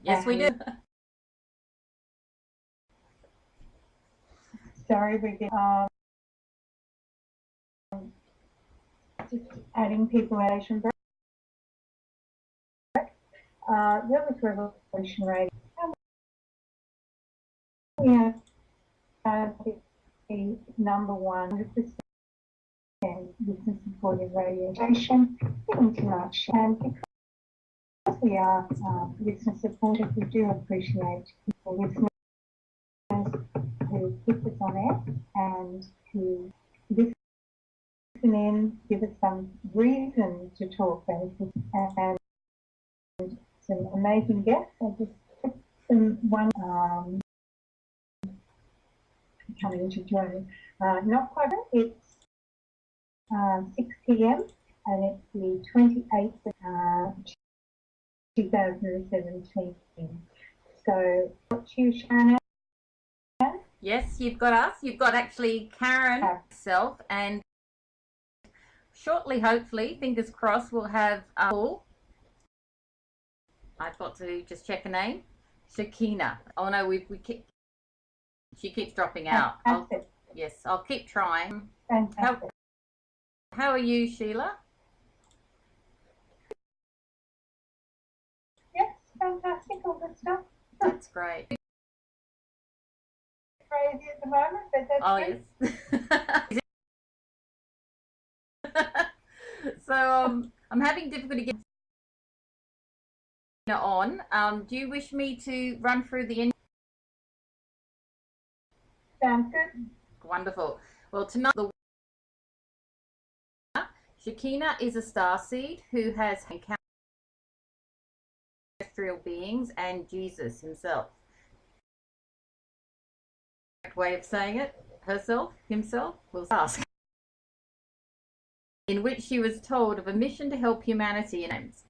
Yes, we do. Sorry, we get just adding people out. That was Revolution Radio. We have the number 100% listener supported radio station in tonight. And because we are listener supported, we do appreciate the listeners who keep us on air and who listen in, give us some reason to talk, and some amazing guests. I just took one coming to join. Not quite. It's 6 p.m. and it's the 28th of 2017. So, what's you, Shannon? Yes, you've got us. You've got actually Karen herself, and shortly, hopefully, fingers crossed, we'll have Paul. I've got to just check a name. Shekinah. Oh no, she keeps dropping out. Yes, I'll keep trying. Fantastic. How are you, Sheila? Yes, fantastic, all good stuff. That's great. Crazy at the moment, but that's yes. So I'm having difficulty getting on. Do you wish me to run through the end? Sounds good. Wonderful. Well, tonight Shekinah is a starseed who has encountered terrestrial beings and Jesus himself. Way of saying it, himself, we'll ask. In which she was told of a mission to help humanity in aims.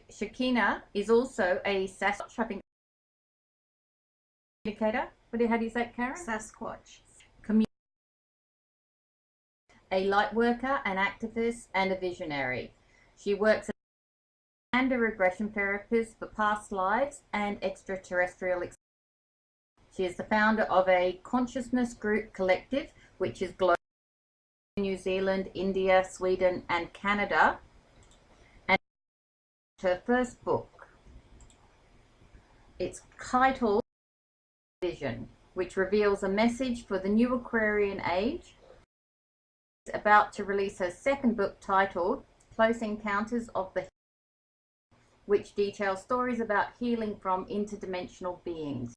Shekinah is also a Sasquatch communicator. How do you say it, Karen? Sasquatch. A light worker, an activist, and a visionary. She works as a regression therapist for past lives and extraterrestrial experiences. She is the founder of a consciousness group collective, which is global in New Zealand, India, Sweden, and Canada. And her first book. It's titled Vision, which reveals a message for the new Aquarian age. She's about to release her second book titled Close Encounters of the Healer, which details stories about healing from interdimensional beings.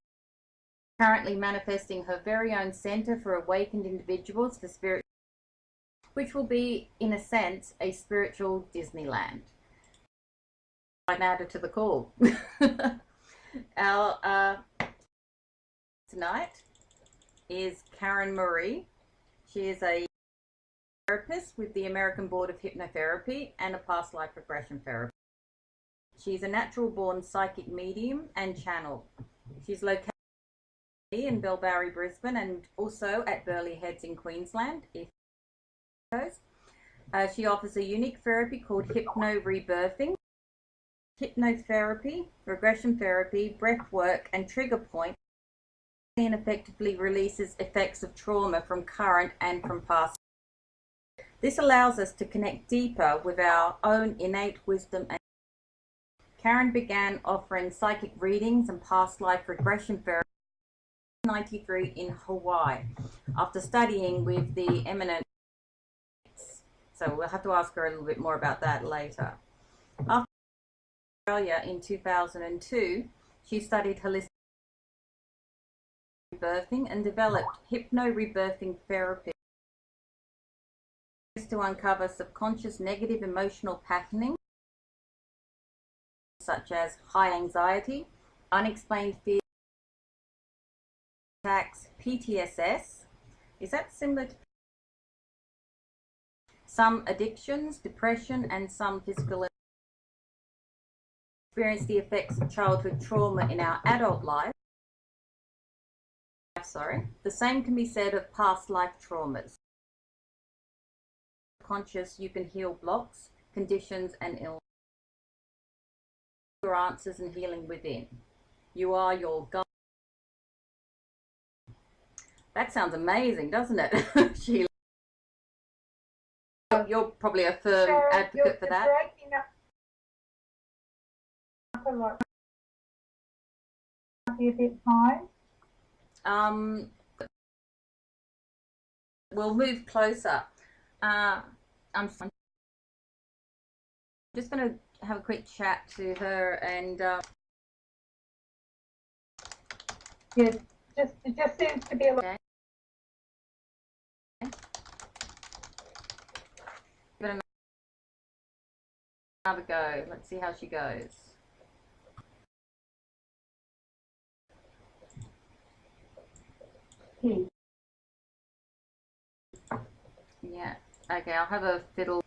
Currently manifesting her very own center for awakened individuals for spirit, which will be, in a sense, a spiritual Disneyland. I'm added to the call. Our tonight is Karen Maree. She is a therapist with the American Board of Hypnotherapy and a past life regression therapist. She's a natural born psychic medium and channel. She's located in Bellbarry, Brisbane, and also at Burleigh Heads in Queensland. She offers a unique therapy called hypno-rebirthing, hypnotherapy, regression therapy, breath work, and trigger point, and effectively releases effects of trauma from current and from past. This allows us to connect deeper with our own innate wisdom. Karen began offering psychic readings and past life regression therapy in 1993 in Hawaii after studying with the eminent. So we'll have to ask her a little bit more about that later. After Australia in 2002, she studied holistic rebirthing and developed hypno-rebirthing therapy to uncover subconscious negative emotional patterning such as high anxiety, unexplained fear, attacks, PTSS. Is that similar to some addictions, depression, and some physical experience the effects of childhood trauma in our adult life? The same can be said of past life traumas. Conscious, you can heal blocks, conditions, and illness. your answers and healing within. You are your God. That sounds amazing, doesn't it, Sheila? You're probably a firm advocate for that. Breaking up a lot. Be a bit high. We'll move closer. I'm just going to have a quick chat to her and. Yeah, it just seems to be a lot. Okay. Give it another go. Let's see how she goes. Yeah. Okay, I'll have a fiddle.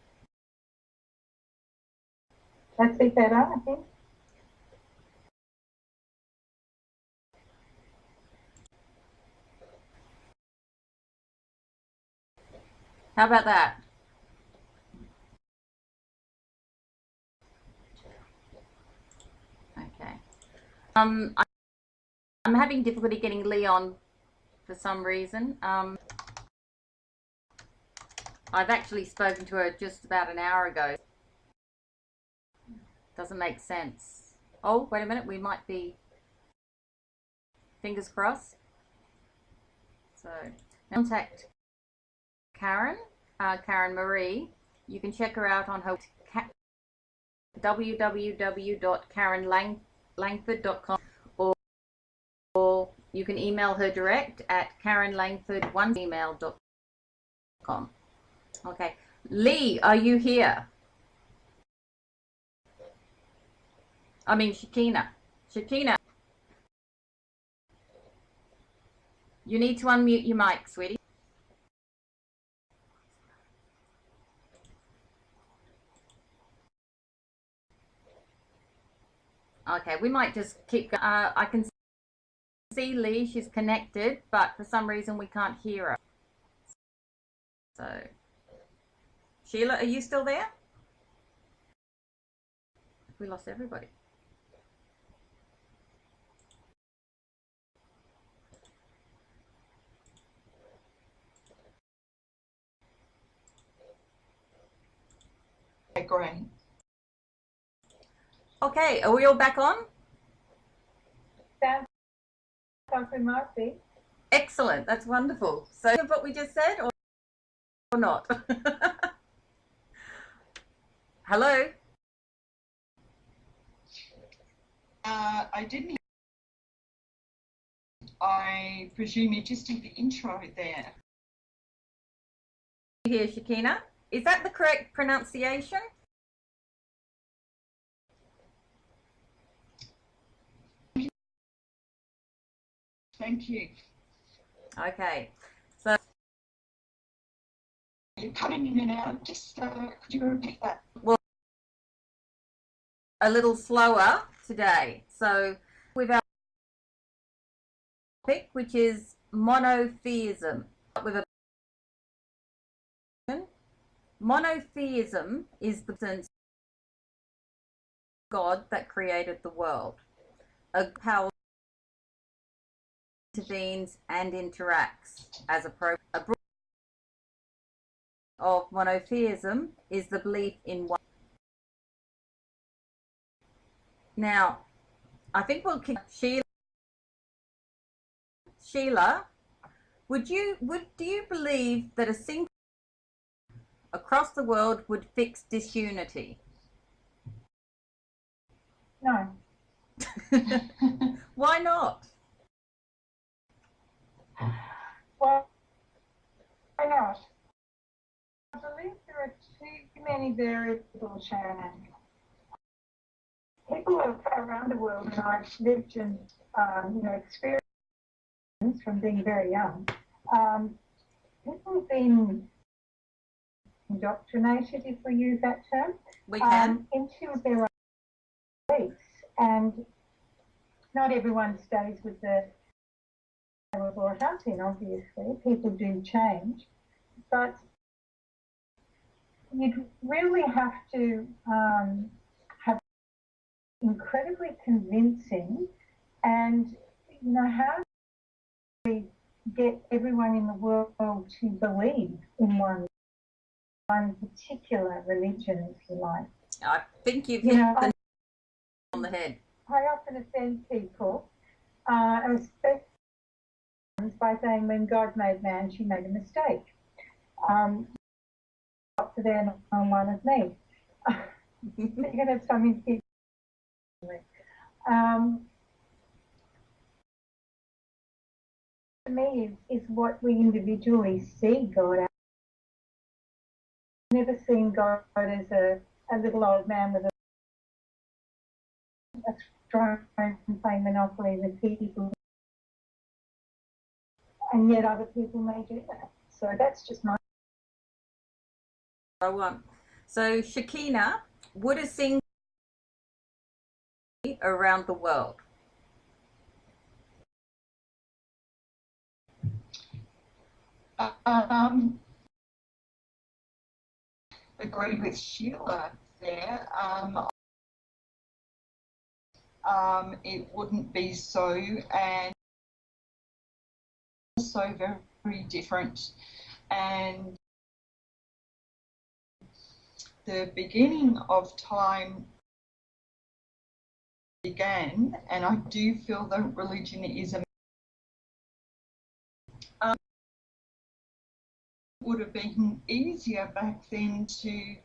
That's it better, I think. How about that? Okay. I'm having difficulty getting Leon for some reason. I've actually spoken to her just about an hour ago. Doesn't make sense. Oh, wait a minute. We might be, fingers crossed. So, contact Karen, Karen Maree. You can check her out on her www.karenlangford.com, or you can email her direct at karenlangford1email.com. Okay. Lee, are you here? I mean, Shekinah. Shekinah. You need to unmute your mic, sweetie. Okay, we might just keep. I can see Lee. She's connected, but for some reason we can't hear her. So, Sheila, are you still there? We lost everybody. Okay, great. Okay, are we all back on? Sounds like we might be. Excellent, that's wonderful. So, what we just said, or not? Hello? I didn't. I presume you just did the intro there. Here, Shekinah. Is that the correct pronunciation? Thank you. Okay. So, You're cutting in and out. Just could you repeat that? well, a little slower today. So, with our topic, which is monotheism. With a monotheism is the sense of God that created the world. A power intervenes and interacts as a of monotheism is the belief in one. Now, I think we'll kick Sheila, do you believe that a single across the world would fix disunity? No. Why not? Well, why not? I believe there are too many variables, Shannon. People around the world, and I've lived and experienced from being very young. People have been indoctrinated, if we use that term, We can. into their own beliefs, and not everyone stays with the they were brought up in. Obviously, people do change, but you'd really have to have incredibly convincing. And, you know, how do we get everyone in the world to believe in one particular religion, if you like? I think you've hit the nail on the head. I often offend people, especially by saying when God made man, she made a mistake. Up to there on one of me. You're going to have something to to me is what we individually see God as. I've never seen God as a little old man with a throne playing Monopoly with people, and yet other people may do that. So that's just my. So Shekinah would have seen around the world. Agree with Sheila there. It wouldn't be so, and also very, very different. And the beginning of time began, and I do feel that religion is a would have been easier back then to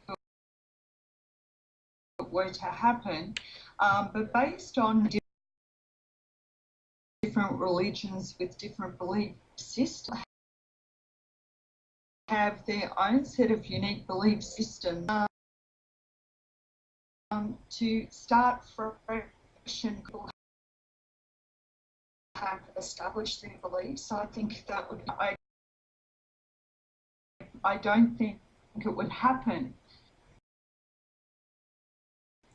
were to happen, but based on different religions with different belief systems have their own set of unique belief systems. To start fresh and have established their beliefs, I think that would. I don't think it would happen.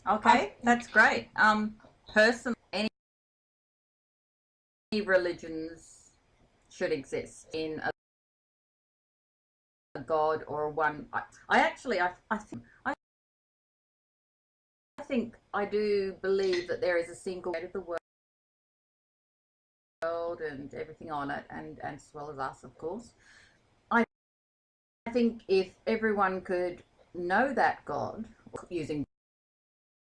Okay, that's great. Personally, any religions should exist in a god or a one. I think I do believe that there is a single God of the world and everything on it, and as well as us, of course. I think if everyone could know that God, using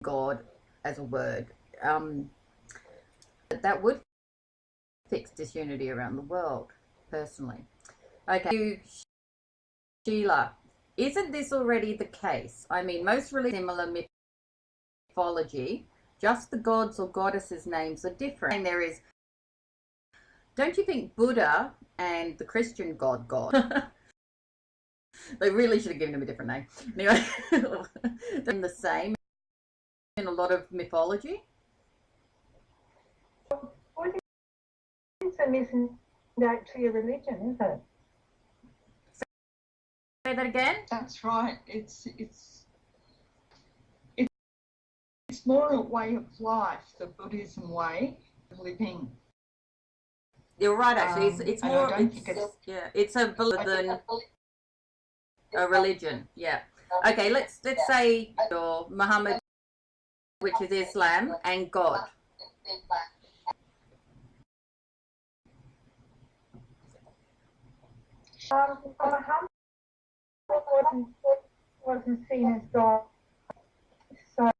God as a word, that would fix disunity around the world, personally. Okay, Sheila, isn't this already the case? I mean, most really similar mythology, just the gods or goddesses' names are different. And there is, don't you think Buddha and the Christian God, they really should have given him a different name. Anyway, they're the same in a lot of mythology. Buddhism isn't actually a religion, is it? Say that again? That's right. It's more a way of life, the Buddhism way of living. You're right, actually. It's more. It's a belief than a religion. Yeah. Okay. Let's say your Muhammad, which is Islam, and God. Muhammad wasn't seen as God, so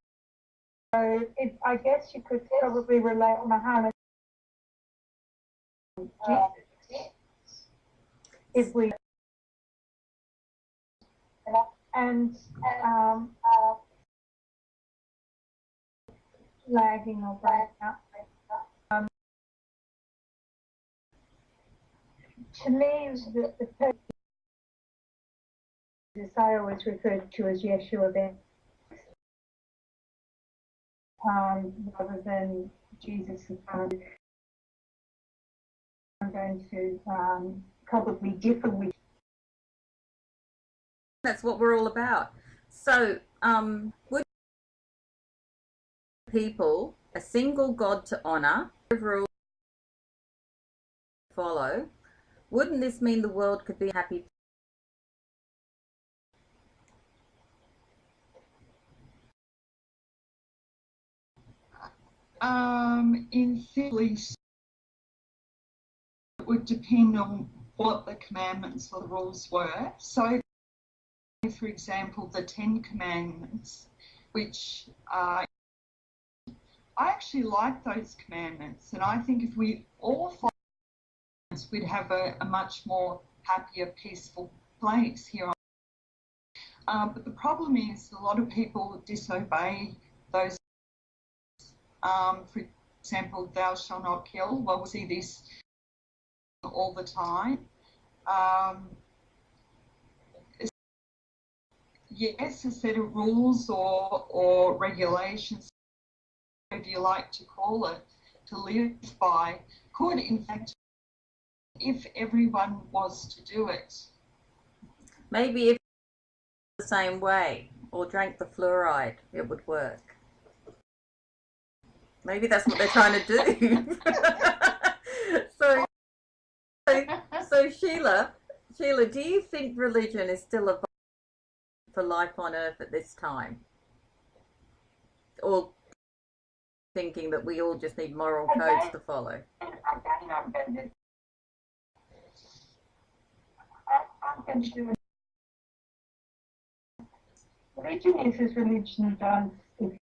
I guess you could probably relate Muhammad to Jesus if we and lagging or breaking up. To me, the person I always referred to as Yeshua then, rather than Jesus. I'm going to probably differ with. That's what we're all about. So, would people a single God to honor, overall follow? Wouldn't this mean the world could be happy? In theory, it would depend on what the commandments or the rules were. So, for example, the 10 Commandments, which I actually like those commandments, and I think if we all follow them, we'd have a much more happier, peaceful place here on. But the problem is a lot of people disobey those. For example, thou shalt not kill. Well, we see this all the time. Yes, a set of rules or regulations, whatever you like to call it, to live by, could in fact, if everyone was to do it. Maybe if the same way or drank the fluoride, it would work. Maybe that's what they're trying to do. So Sheila, do you think religion is still a for life on Earth at this time, or thinking that we all just need moral codes to follow? I'm going to do it. Religion is as religion does. The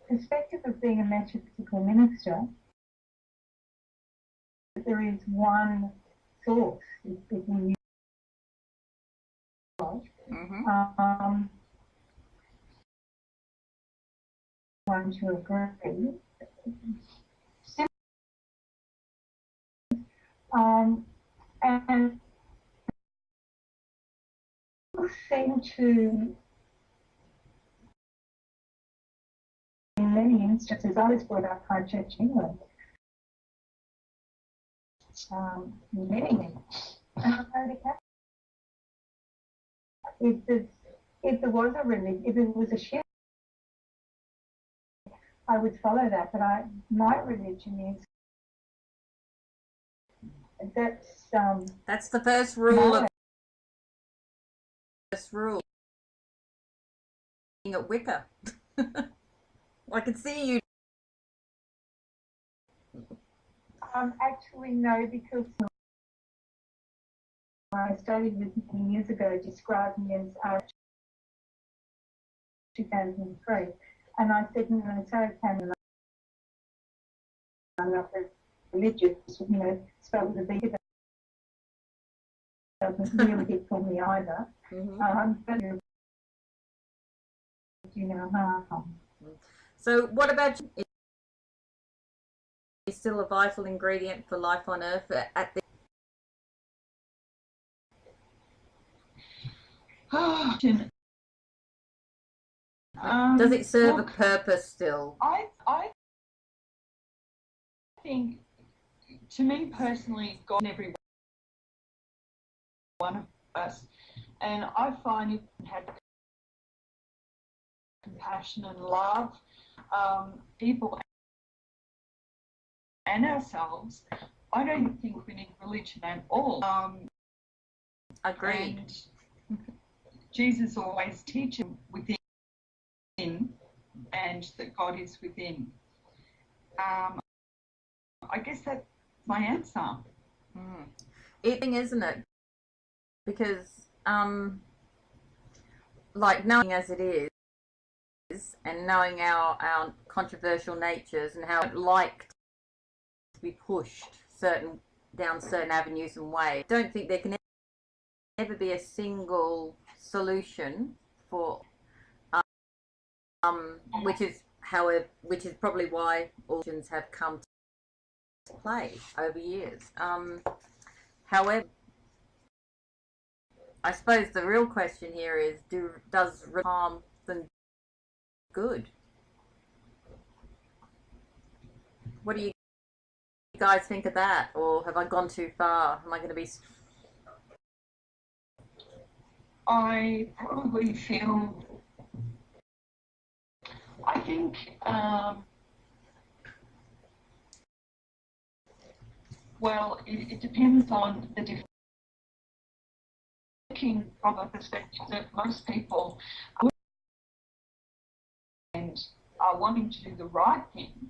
perspective of being a metaphysical minister, there is one source. If you want to agree. And seem to, in many instances, I was brought up High Church England. Many. If there was a religion, if it was a shift, I would follow that. But my religion is that's the first rule of this rule. At Wicca, I can see you. Actually, no, because I studied with many years ago, described me as 2003, and I said, no, sorry, Cameron, I'm not religious, spelled with a B. Doesn't really hit for me either. But So, what about you? Is still a vital ingredient for life on Earth at the does it serve a purpose still? I think, to me personally, God in every one of us, and I find if we had compassion and love, people and ourselves, I don't think we need religion at all. Agreed. And Jesus always teaches within, and that God is within. I guess that's my answer. Isn't it? Because, like, knowing as it is, and knowing our controversial natures and how it liked to be pushed down certain avenues and ways, I don't think there can ever be a single solution for, which is probably why religions have come to play over years. However, I suppose the real question here is, does harm than good? What do you guys think of that? Or have I gone too far? Am I going to be... I probably feel, I think, well, it depends on the different, looking from a perspective that most people, and are wanting to do the right thing,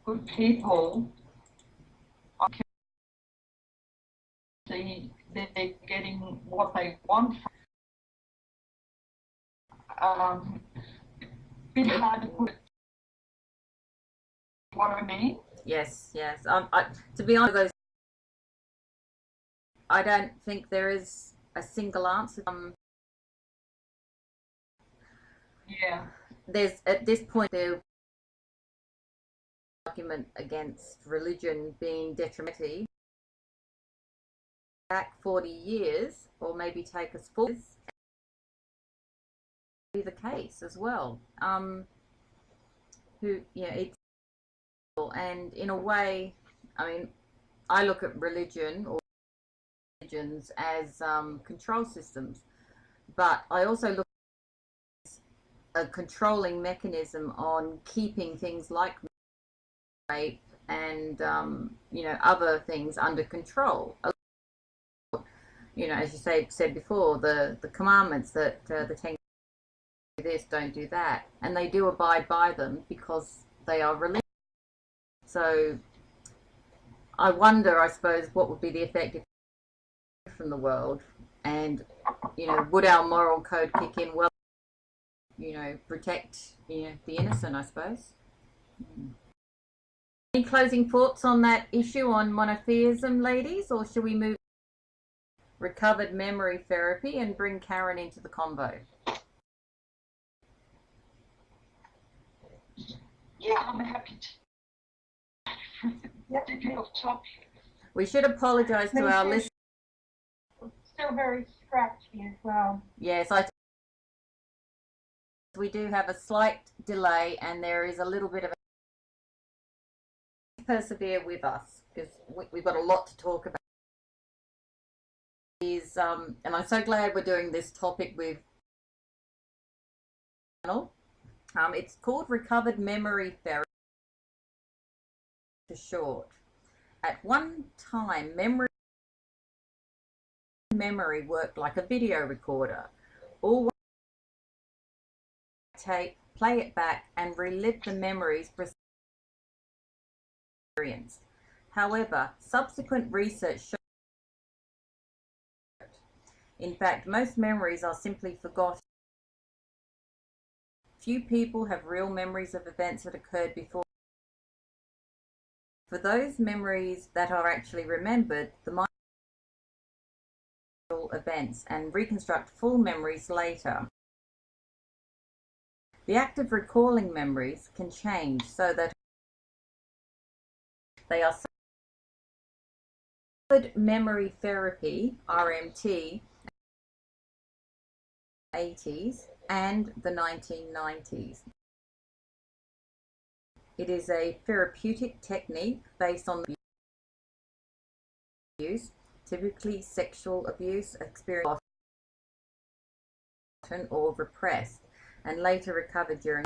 good people, I can see that they're getting what they want. Bit hard to put it, what I mean. Yes, yes. To be honest, those I don't think there is a single answer. Yeah. There's at this point the argument against religion being detrimental. Back 40 years, or maybe take us forward, be the case as well. It's and in a way, I mean, I look at religion or religions as control systems, but I also look at a controlling mechanism on keeping things like rape and other things under control. As you said before, the commandments that the 10 do this, don't do that, and they do abide by them because they are religious. So I wonder, I suppose, what would be the effect from the world, and would our moral code kick in? Well, protect the innocent, I suppose. Any closing thoughts on that issue on monotheism, ladies, or should we move recovered memory therapy and bring Karen into the convo? Yeah, I'm happy to. Difficult topic. We should apologise to our listeners. Still very scratchy as well. Yes, we do have a slight delay, and there is a little bit of persevere with us because we've got a lot to talk about. And I'm so glad we're doing this topic with it's called recovered memory therapy for short. At one time, memory worked like a video recorder. All tape, play it back, and relive the memories experienced. However, subsequent research shows in fact, most memories are simply forgotten. Few people have real memories of events that occurred before. For those memories that are actually remembered, the mind events and reconstruct full memories later. The act of recalling memories can change so that they are memory therapy, RMT, 80s and the 1990s. It is a therapeutic technique based on abuse, typically sexual abuse experienced or repressed, and later recovered during.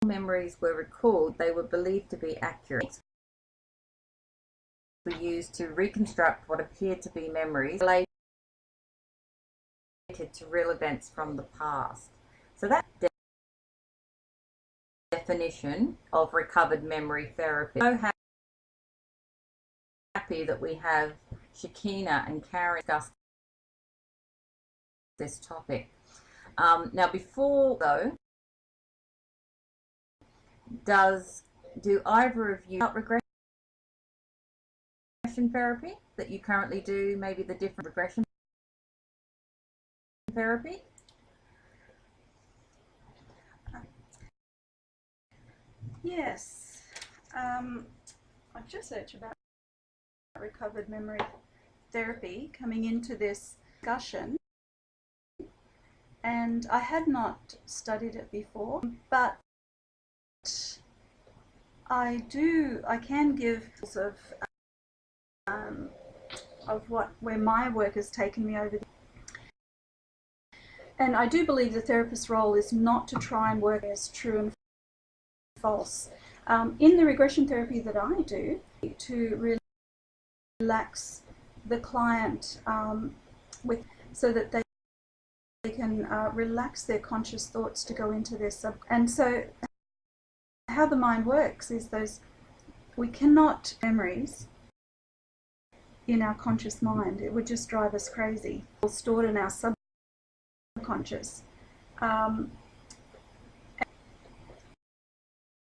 Memories were recalled, they were believed to be accurate. Were used to reconstruct what appeared to be memories related to real events from the past. So that definition of recovered memory therapy. I'm so happy that we have Shekinah and Karen discuss this topic. Now, before though, do either of you regression therapy that you currently do? Maybe the different regression therapy? Yes, I've just searched about recovered memory therapy coming into this discussion, and I had not studied it before, but I can give of where my work has taken me over. And I do believe the therapist's role is not to try and work as true and false. In the regression therapy that I do, to relax the client so that they they can relax their conscious thoughts to go into their sub. And so how the mind works is we cannot memories in our conscious mind. It would just drive us crazy. It's stored in our subconscious.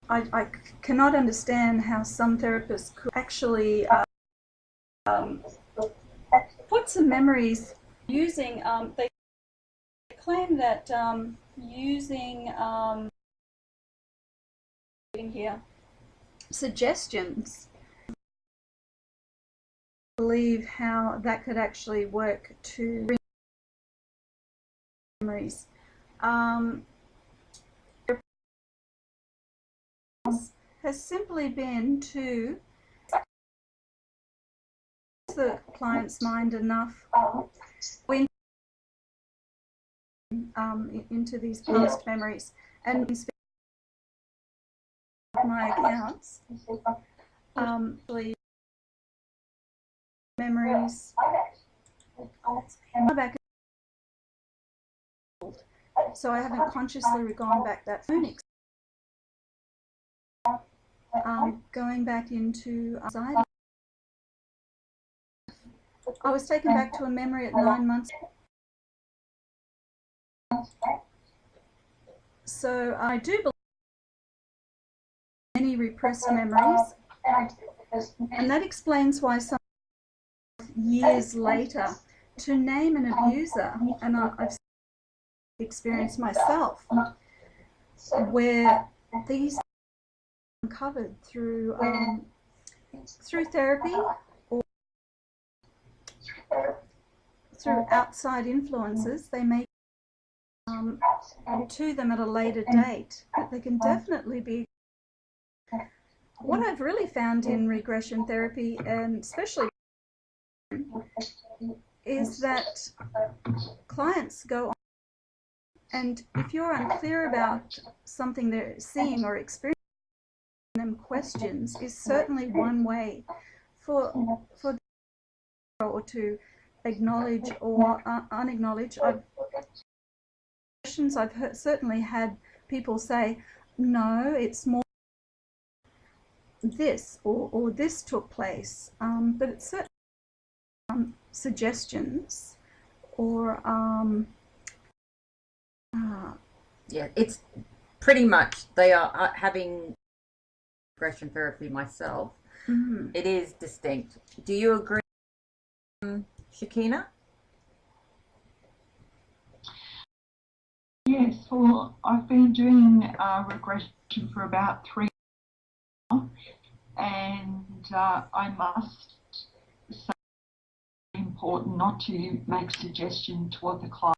I cannot understand how some therapists could actually put some memories using, they claim that using here suggestions, believe how that could actually work to bring memories. Has simply been to the client's mind enough into these past memories, and my accounts memories back, so I haven't consciously gone back that phonics. Going back into anxiety. I was taken back to a memory at 9 months. So I do believe many repressed memories, and that explains why some years later to name an abuser, and I've experienced myself, where these uncovered through therapy or through outside influences. They may to them at a later date, but they can definitely be. What I've really found in regression therapy, and especially, is that clients go on, and if you're unclear about something they're seeing or experiencing, them questions is certainly one way for or to acknowledge or unacknowledge. I've certainly had people say, no, it's more this or this took place, but it's certainly suggestions or yeah, it's pretty much they are having regression therapy myself. mm-hmm. It is distinct. Do you agree, Shekinah? Yes, well, I've been doing regression for about 3 years now, and I must say it's important not to make suggestions to what the client.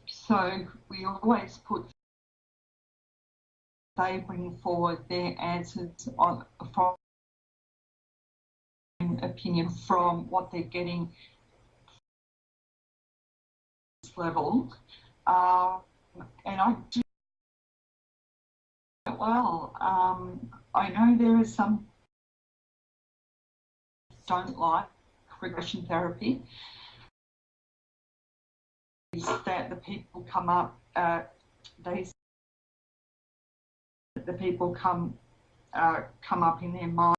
So we always put, they bring forward their answers from opinion from what they're getting this level, and I do it well. I know there are some don't like regression therapy. Is that the people come up, the people come up in their mind,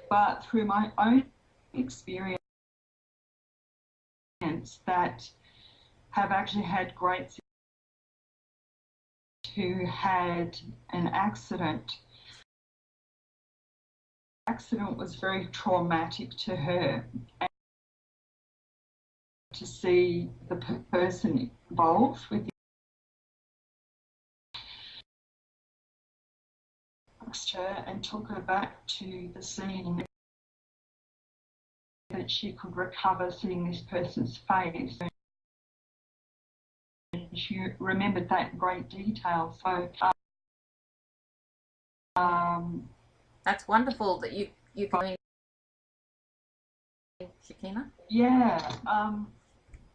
but through my own experience that have actually had great who had an accident. The accident was very traumatic to her, and to see the person involved with her and took her back to the scene that she could recover seeing this person's face. And she remembered that in great detail. So That's wonderful that you can. Shekinah? Yeah,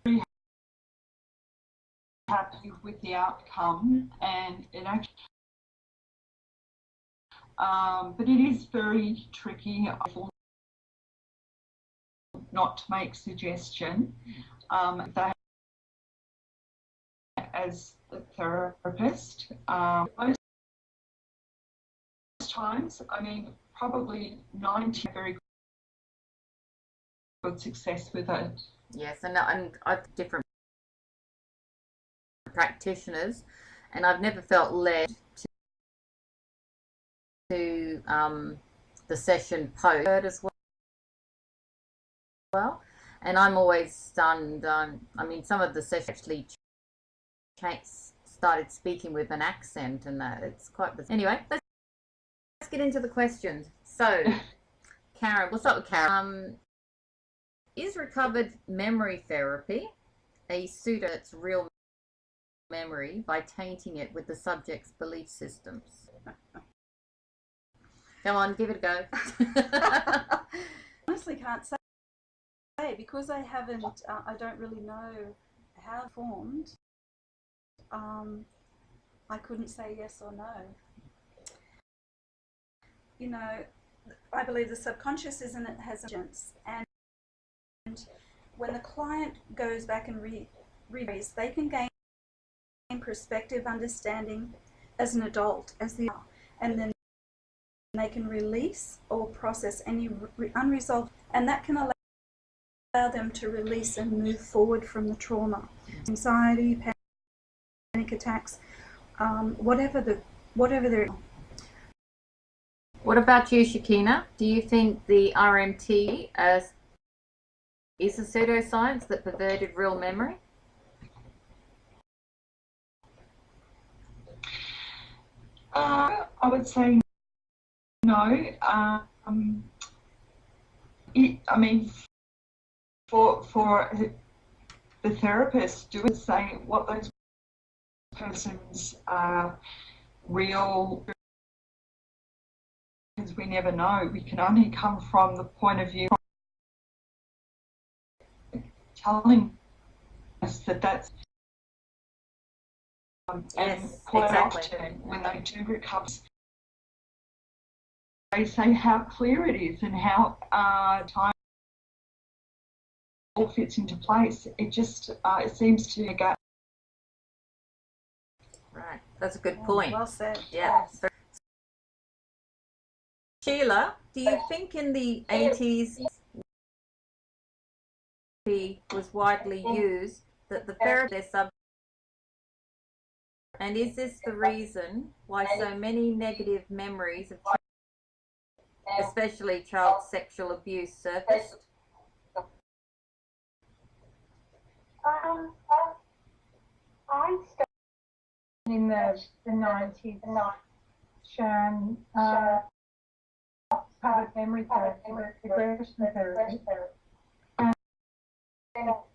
very happy with the outcome, and it actually. But it is very tricky. not to make suggestion. They, as the therapist, most times, I mean, probably 90 very good success with it. Yes, and I've different practitioners, and I've never felt led to the session post as well. And I'm always stunned. I mean, some of the sessions actually started speaking with an accent, and it's quite bizarre. Anyway, let's get into the questions. So, Karen, we'll start with Karen. Is recovered memory therapy a pseudo that's real memory by tainting it with the subject's belief systems? Come on, give it a go. Honestly, can't say because I haven't. I don't really know how it formed. I couldn't say yes or no. You know, I believe the subconscious has agents, and when the client goes back and reads, they can gain perspective, understanding as an adult, and then they can release or process any unresolved, and that can allow them to release and move forward from the trauma, anxiety, panic attacks, whatever they're. What about you, Shekinah? Do you think the RMT is a pseudoscience that perverted real memory? I would say no. I mean, for the therapist, do it say what those persons are real, because we never know. We can only come from the point of view telling us that that's and quite often when they do recover, they say how clear it is and how time all fits into place. It just it seems to go. Right, that's a good point. Well said. Yeah. Sheila, do you think in the 80s was widely used that the therapist and is this the reason why so many negative memories of especially child sexual abuse surfaced? I started in the 90s, shown part of memory therapy, regression therapy, and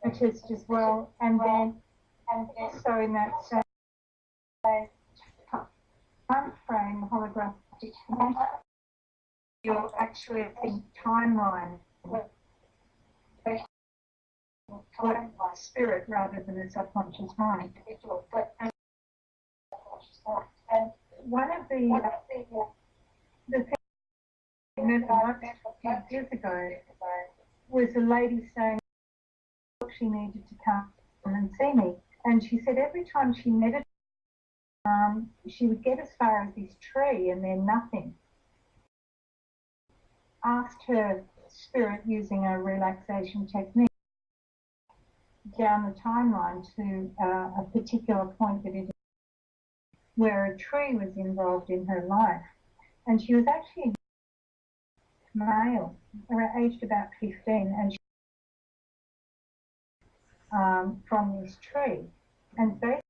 hypnotist as well, and then also in that same time frame, holographic, you're actually a timeline. Spirit rather than a subconscious mind. And one of the things I met a few years ago was a lady saying she needed to come and see me, and she said every time she meditated, she would get as far as this tree and then nothing. Asked her spirit using a relaxation technique down the timeline to a particular point that where a tree was involved in her life, and she was actually male, aged about 15, and from this tree, and basically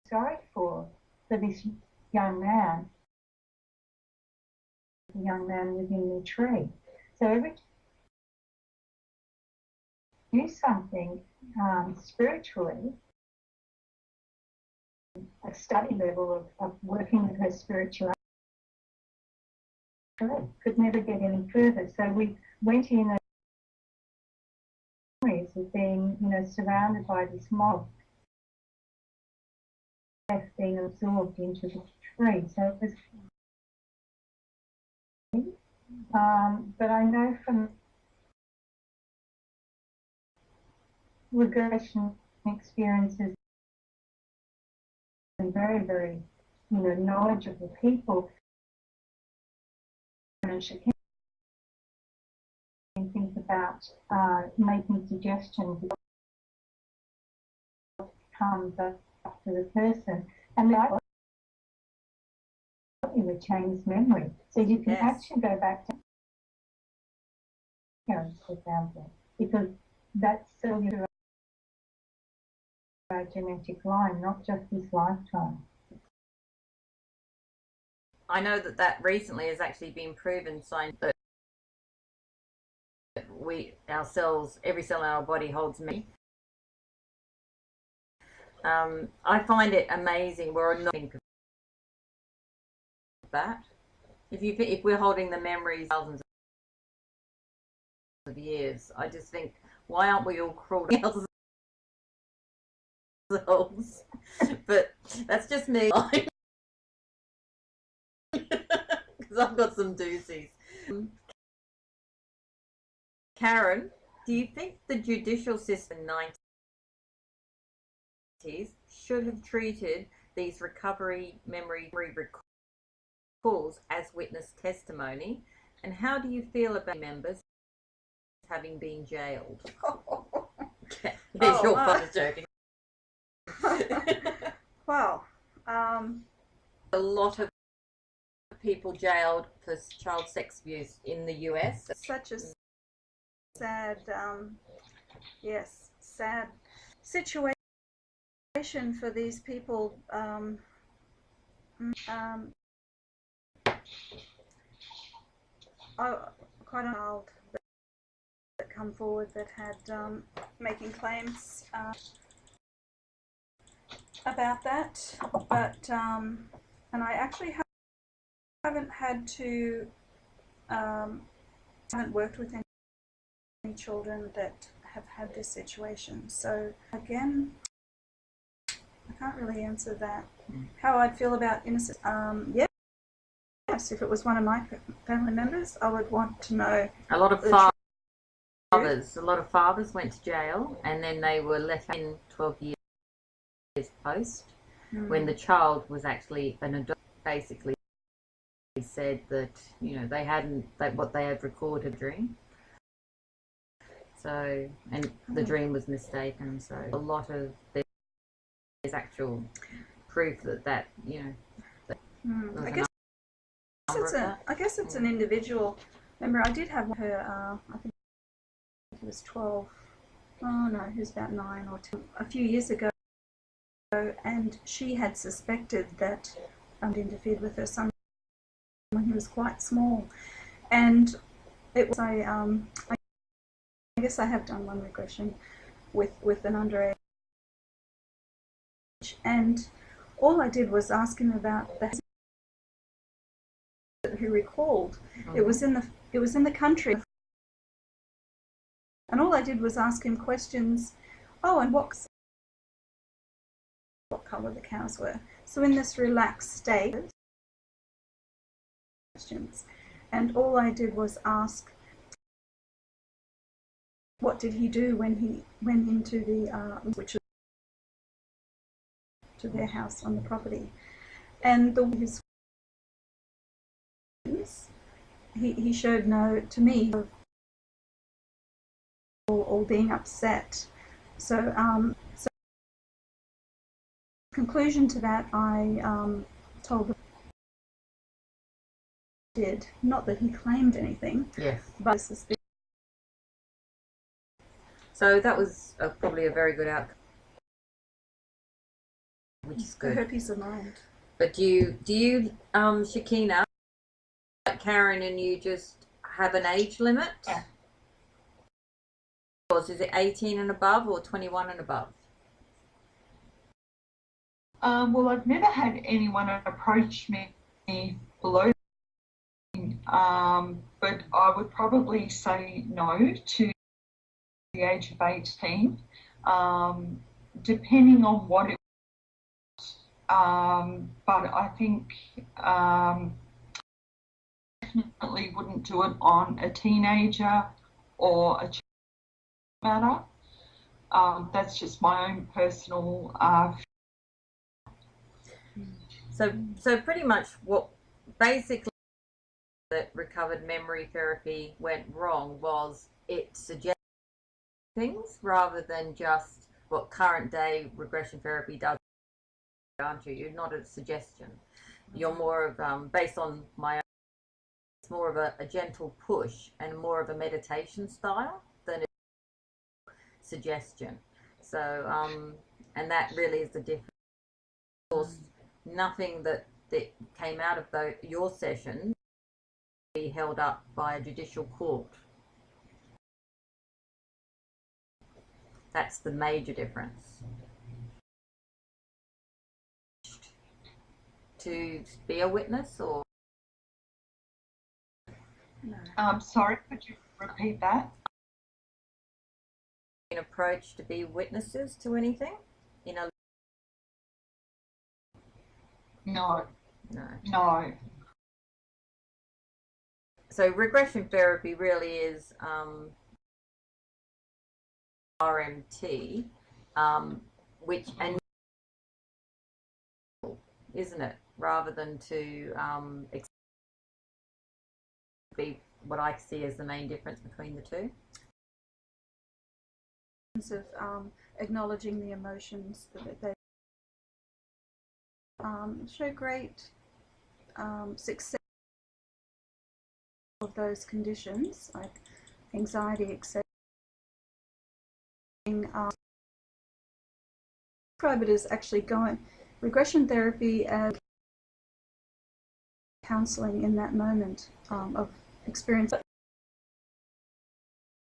sorry for this young man within the tree. So every time you do something spiritually, a study level of working with her spirituality, could never get any further. So we went in memories of being, surrounded by this mob, being absorbed into the tree. So it was. But I know from regression experiences and very, very, knowledgeable people. And she can think about making suggestions comes after the person, and then you retain memory. So you can actually go back to parents, for example, because that's cellular genetic line, not just this lifetime. I know that recently has actually been proven scientifically that our cells, every cell in our body holds memory. I find it amazing. We're not thinking of that. If we're holding the memories thousands of years, I just think, why aren't we all crawling ourselves? But that's just me. Because I've got some doozies. Karen, do you think the judicial system in the 90s should have treated these recovery memory recalls as witness testimony? And how do you feel about members having been jailed? There's your fun joking. Wow. A lot of people jailed for child sex abuse in the US. Such a sad, sad situation for these people. Quite a child that come forward that had making claims about that, but and I actually haven't had to haven't worked with any children that have had this situation. So again, I can't really answer that. How I'd feel about innocence? Yes, if it was one of my family members, I would want to know. A lot of fathers went to jail, and then they were let in 12 years post, when the child was actually an adult. Basically said that they hadn't what they had recorded dream. So, and the dream was mistaken. So a lot of there's actual proof that I guess it's an individual. Remember, I did have her. I think he was 12. Oh no, he was about 9 or 10. A few years ago, and she had suspected that interfered with her son when he was quite small, and it was I guess I have done one regression with an underage, and all I did was ask him about who recalled. It was in the country, and all I did was ask him questions. Oh, and what colour the cows were. So in this relaxed state, questions, and all I did was ask, what did he do when he went into which is to their house on the property, and his he showed no to me or being upset. So conclusion to that, I told him did not that he claimed anything. Yes. But so that was probably a very good outcome, which is good. For her peace of mind. But do you Shekinah, like Karen and you, just have an age limit? Yeah. Is it 18 and above or 21 and above? Well, I've never had anyone approach me below, but I would probably say no to the age of 18, depending on what it was. But I think definitely wouldn't do it on a teenager or a matter. That's just my own personal. So pretty much what basically that recovered memory therapy went wrong was it suggested things rather than just what current day regression therapy does, aren't you? You're not a suggestion. You're more of, based on my own, it's more of a gentle push and more of a meditation style than a suggestion. So, and that really is the difference. Of course, nothing that came out of your session be held up by a judicial court. That's the major difference. To be a witness, or No. Sorry, could you repeat that? an approach to be witnesses to anything? No. No. No. So regression therapy really is RMT, which and isn't it? Rather than to be what I see as the main difference between the two. In terms of acknowledging the emotions that they show great success of those conditions like anxiety, etc. Describe it as actually going regression therapy as counseling in that moment of experience.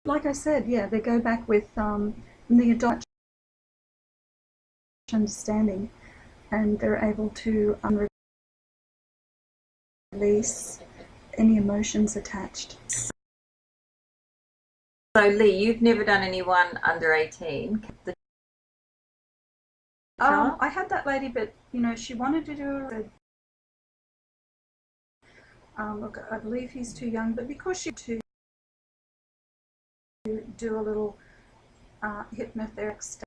Like I said, yeah, they go back with the adult understanding, and they're able to release any emotions attached. So Lee, you've never done anyone under 18. I had that lady, but she wanted to do look, I believe he's too young, but because she to do a little hypnotherapist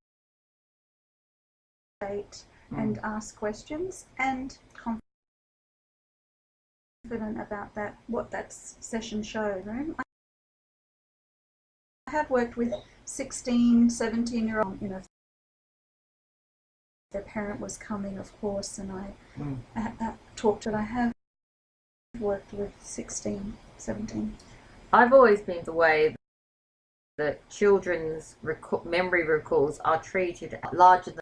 state and ask questions and confident about that, what that session showed. Right? I have worked with 16, 17-year-old, their parent was coming, of course, and I talked to it. I have worked with 16, 17. I've always been the way that children's memory recalls are treated larger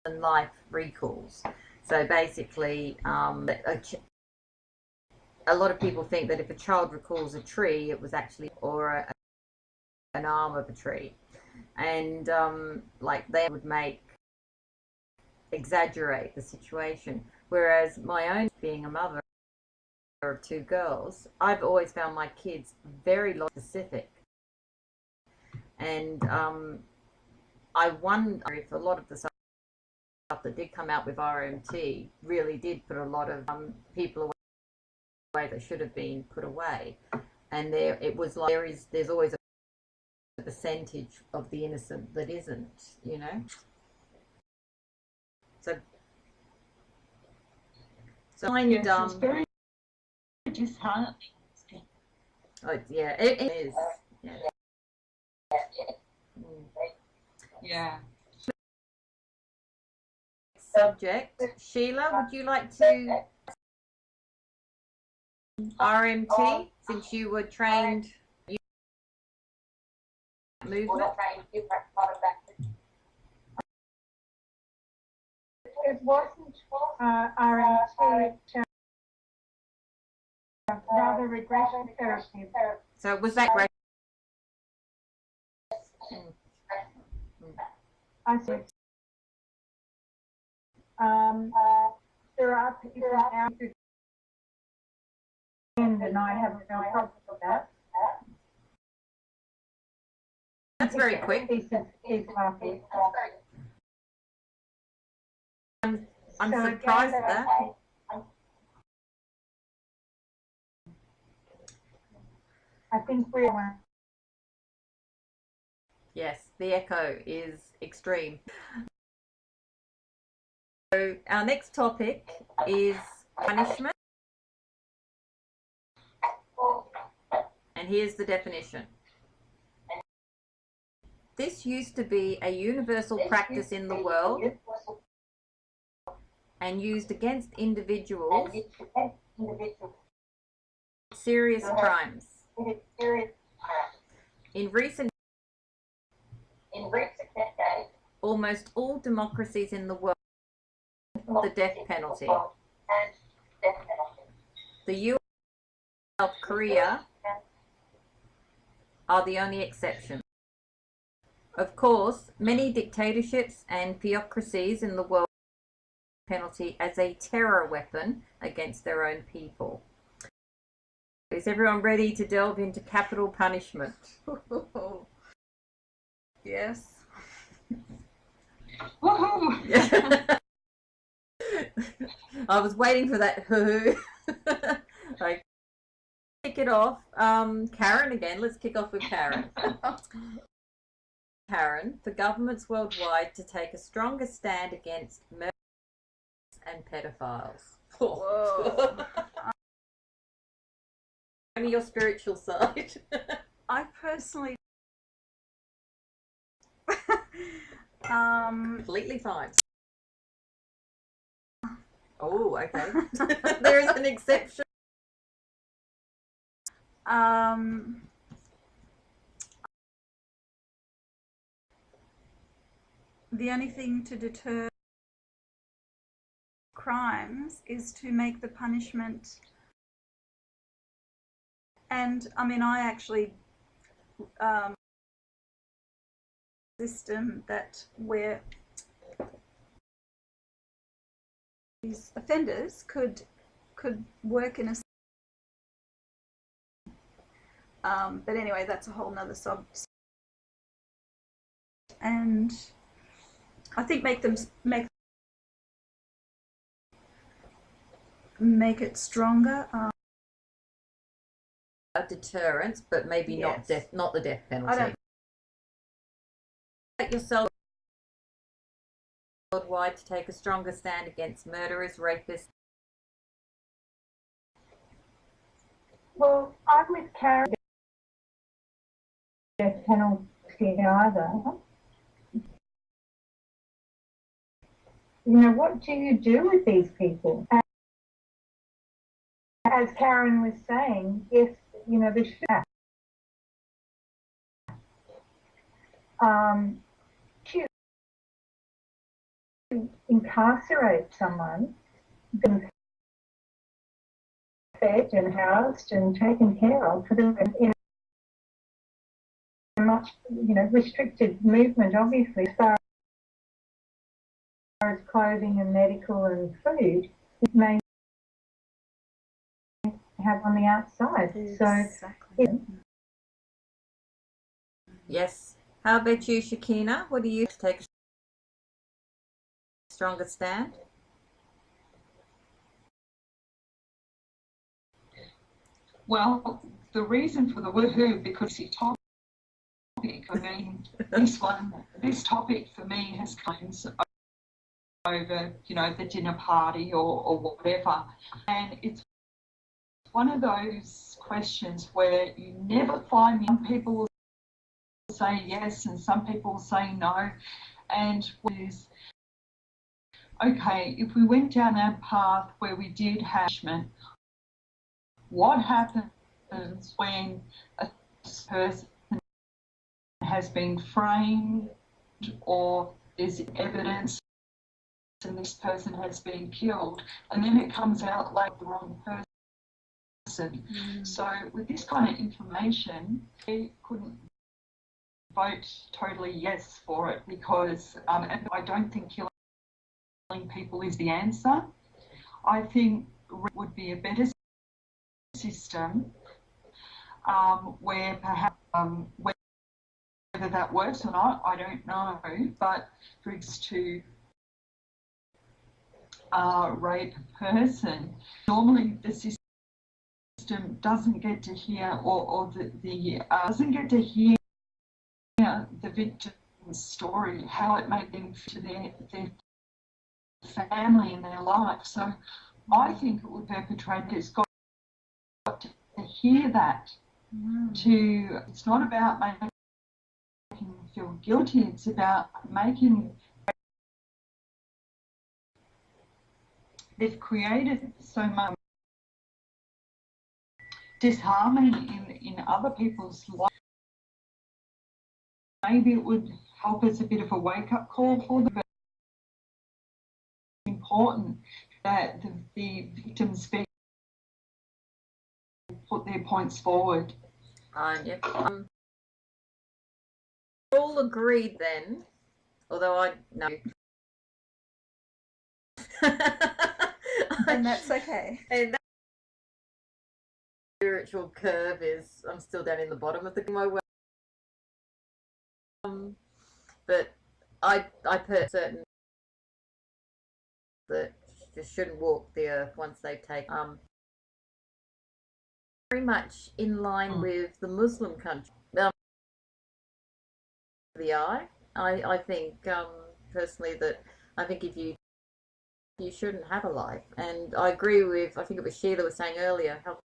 than life recalls. So basically, a lot of people think that if a child recalls a tree, it was actually or an arm of a tree, and like they would exaggerate the situation. Whereas my own, being a mother of two girls, I've always found my kids very specific, and I wonder if a lot of the stuff that did come out with RMT really did put a lot of people away that should have been put away, and it was like there's always a percentage of the innocent that isn't, So yes, it's very disheartening. Oh, yeah, it is. Yeah. Yeah. Subject. Sheila, would you like to RMT, since you were trained movement? It wasn't RMT, rather regression therapy. So was that great? I see. There are people now who and I have no problem with that. That's very quick. He's laughing. I'm surprised at that. I think we're Yes, the echo is extreme. So our next topic is punishment. And here's the definition. This used to be a universal practice in the world and used against individuals serious crimes. In recent decades, almost all democracies in the world have the death penalty. The US and South Korea are the only exception. Of course, many dictatorships and theocracies in the world use the death penalty as a terror weapon against their own people. Is everyone ready to delve into capital punishment? Yes. Woohoo! I was waiting for that hoo-hoo. Okay. Kick it off. Karen again. Let's kick off with Karen. Karen, for governments worldwide to take a stronger stand against murderers and pedophiles. Whoa. Show me your spiritual side. I personally Completely fine. Oh, okay. There is an exception. The only thing to deter crimes is to make the punishment, and I mean, I actually system that where these offenders could work in a but anyway, that's a whole nother and I think make it stronger. A deterrence, but maybe Yes. not the death penalty. I don't. Let yourself worldwide to take a stronger stand against murderers, rapists. Well, I'm with Karen. Death penalty either. You know, what do you do with these people? As Karen was saying, if, you know, the to incarcerate someone, being fed and housed and taken care of for them in a much, you know, restricted movement, obviously, as far as clothing and medical and food, it may have on the outside. Exactly. So Yes. How about you, Shekinah? What do you to take a stronger stand? Well, the reason for the woohoo, because the topic, I mean, this topic for me has come over, you know, the dinner party or whatever. And it's one of those questions where you never find some people will say yes and some people will say no. And is, okay, if we went down that path where we did punishment, what happens when a person has been framed or there's evidence and this person has been killed, and then it comes out like the wrong person. So with this kind of information, I couldn't vote totally yes for it because and I don't think killing people is the answer. I think it would be a better system where perhaps whether that works or not, I don't know, but for instance to rape a person, normally the system doesn't get to hear or the doesn't get to hear the victim's story, how it made them to their family and their life. So I think the perpetrator's got to hear that. It's not about making them feel guilty, it's about making. They've created so much disharmony in other people's lives. Maybe it would help as a bit of a wake-up call for them. But it's important that the victims speak, put their points forward. Yep. All agreed then, although I know. And that's okay. And that spiritual curve is, I'm still down in the bottom of my well. But I per certain that just shouldn't walk the earth once they've taken. Very much in line with the Muslim country. The eye. I think personally that I think if you shouldn't have a life, and I agree with, I think it was Sheila was saying earlier, how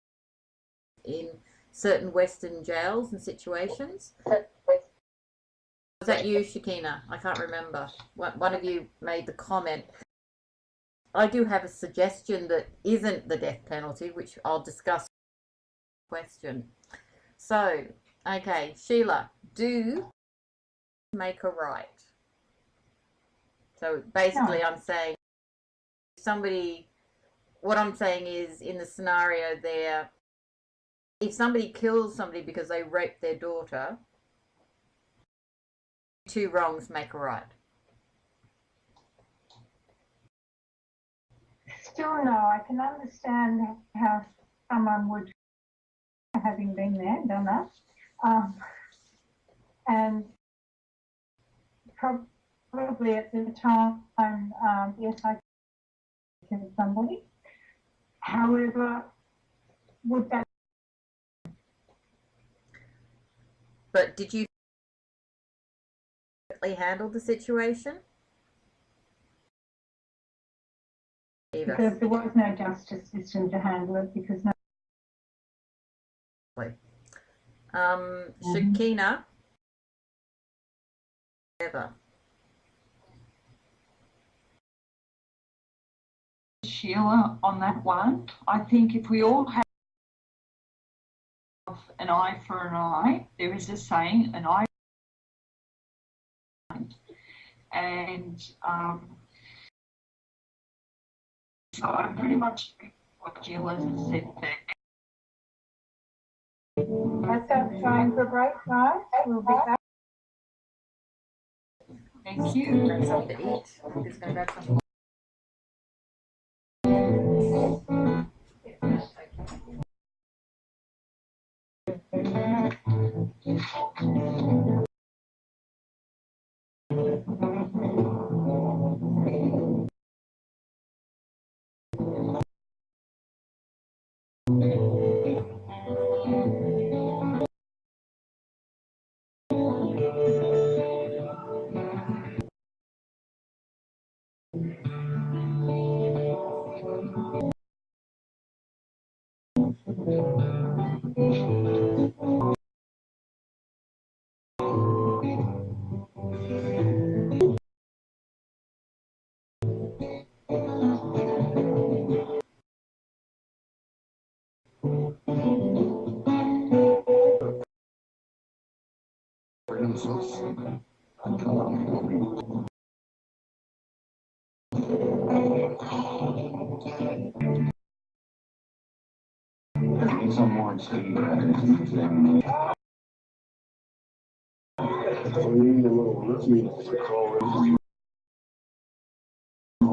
in certain Western jails and situations. Was that you, Shekinah? I can't remember. One of you made the comment. I do have a suggestion that isn't the death penalty, which I'll discuss. Question. So, okay, Sheila, do make a right. So basically, I'm saying somebody. What I'm saying is, in the scenario there, if somebody kills somebody because they raped their daughter, two wrongs make a right. Still no, I can understand how someone would, having been there, done that, and probably at the time, yes, I killed somebody. However, would that? But did you handle the situation? Either. Because there was no justice system to handle it, because no. Shekinah, ever. Sheila, on that one, I think if we all have an eye for an eye, there is a saying, an eye, and so I pretty much what Sheila said there. Let's have time for break, guys. We'll be back. Thank you. Grab something to eat. I'm just going to grab something.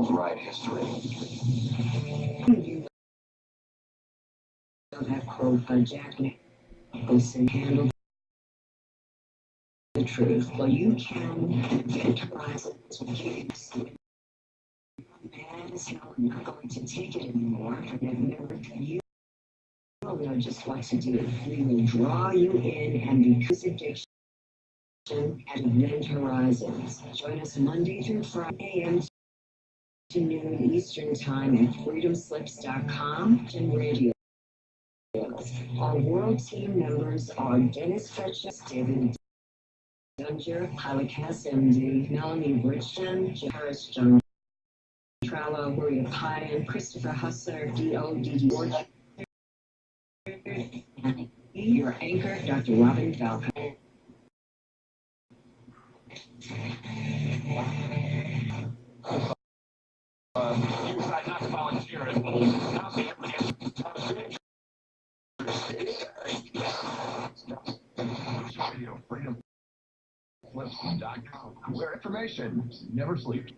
Right history. You don't have profile jacking. Listen, handle the truth. Well, you can enterprise it. Man is hell, I'm not going to take it anymore. Remember, you will know just what to do. We will draw you in, and because addiction and Event Horizons. Join us Monday through Friday a.m. to noon Eastern Time at freedomslips.com and radio. Our world team members are Dennis Fetches, David Dunger, Halikas MD, Melanie Bridgeton, Harris John Trello, Maria Pyan, Christopher Hustler, DODD, and your anchor, Dr. Robin Falcon. You decide not to volunteer and freedom.com, where information never sleeps.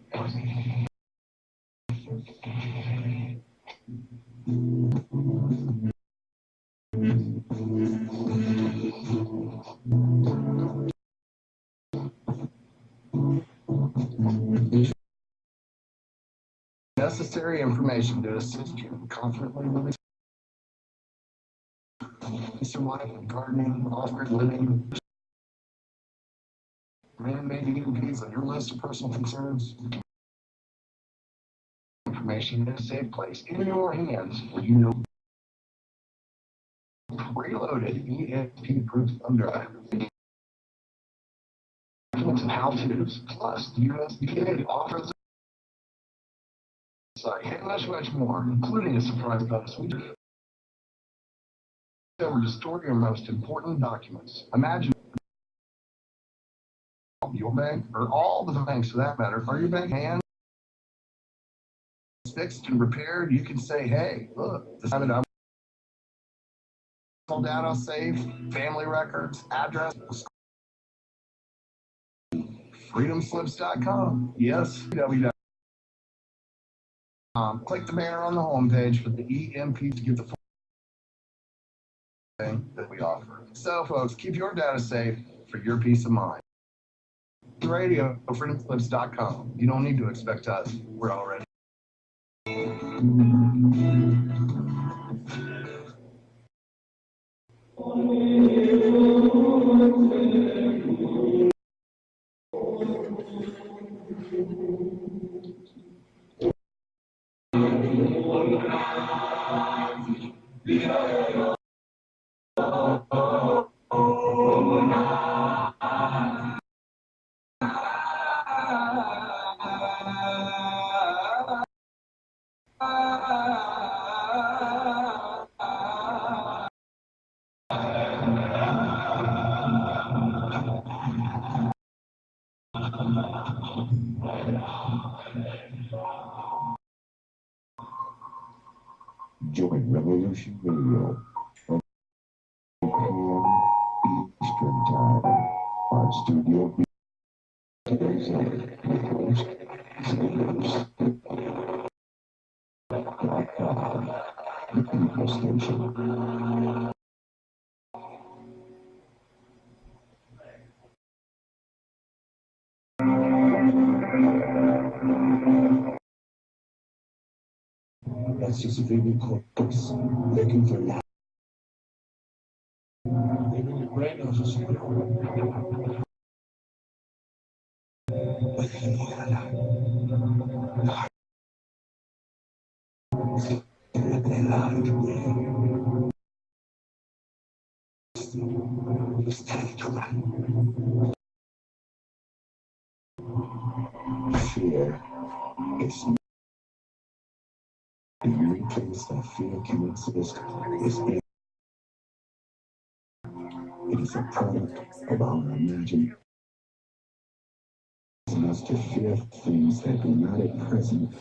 Necessary information to assist you confidently living survival, gardening, off-grid living, man-made EMPs on your list of personal concerns. Information in a safe place in your hands where you know. Preloaded EMP-proof thumb drive. Documents and how-tos, plus the USDA offers site and much more, including a surprise bonus. We do over to store your most important documents. Imagine your bank, or all the banks for that matter, are your bank hands fixed and repaired? You can say, hey, look, this time all data safe, family records, address, freedomslips.com. Yes, www. Click the banner on the homepage for the EMP to get the full thing that we offer. So, folks, keep your data safe for your peace of mind. Radio, freedomslips.com. You don't need to expect us. We're already. Join Revolution Radio at 8 p.m. Eastern Time on Studio B. Today's host, the People Station. That's just a baby corpse looking for life. Maybe your brain knows it's it's time to run. Fear is the only place that fear can exist is in. It is a product of our imagination. Us to fear things that are not at present